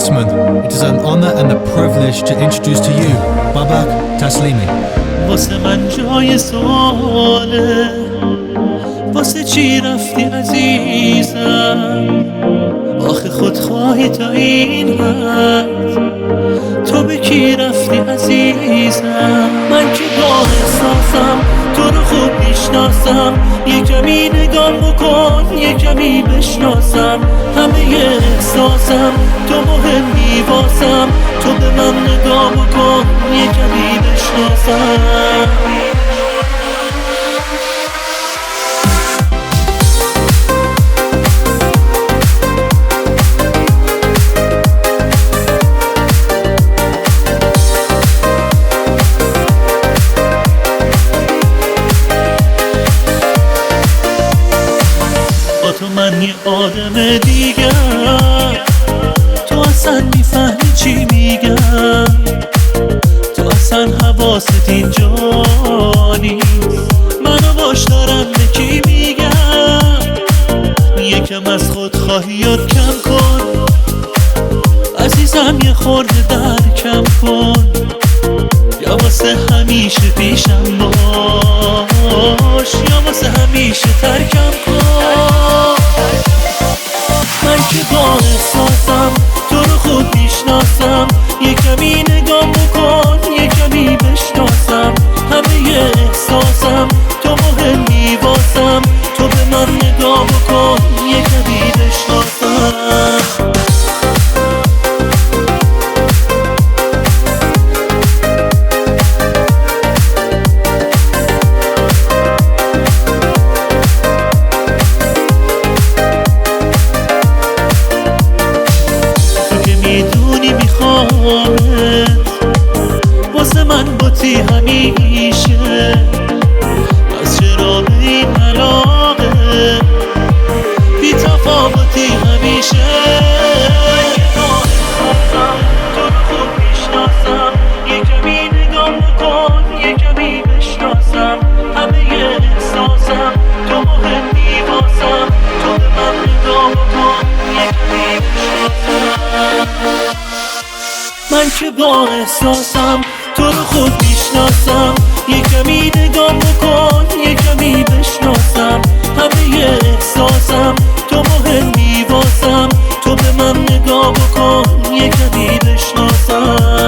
Osman, it is an honor and a privilege to introduce to you Babak Taslimi. واسه من جای سواله، واسه چی رفتی عزیزم؟ آخه خودخواهی تا این حد، تو به کی رفتی عزیزم؟ من که با احساسم تو رو خوب میشناسم، یه کمی نگاه بکن، یه کمی بشناسم همه احساسم، تو مهمی واسم، تو به من نگاه بکن، یه کمی بشناسم. تو من یه آدم دیگر، تو اصلا میفهمی چی میگم، تو اصلا حواست اینجا نیست، منو باش دارم به کی میگم. یکم از خودخواهیات کم کن عزیزم، یه خورده درکم کن، یا واسه همیشه پیشم باش، یا واسه همیشه ترکم کن. من که با احساسم تو رو خوب میشناسم، یه کمی نگاه بکن، یه کمی بشناسم همه احساسم، تو مهمی واسم، تو به من نگاه بکن، یه کمی بشناسم. میدونی میخوامت، واسه من باتی همیشه، پس چرا به این علاقه بی تفاوتی همیشه؟ من که با احساسم تو رو خوب میشناسم، یه کمی نگاه بکن، یه کمی بشناسم همه احساسم، تو مهمی واسم، تو به من نگاه بکن، یه کمی بشناسم. من که با احساسم تو رو خوب میشناسم، یه کمی نگاه بکن، یه کمی بشناسم همه احساسم، تو مهمی واسم، تو به من نگاه بکن، یه کمی بشناسم.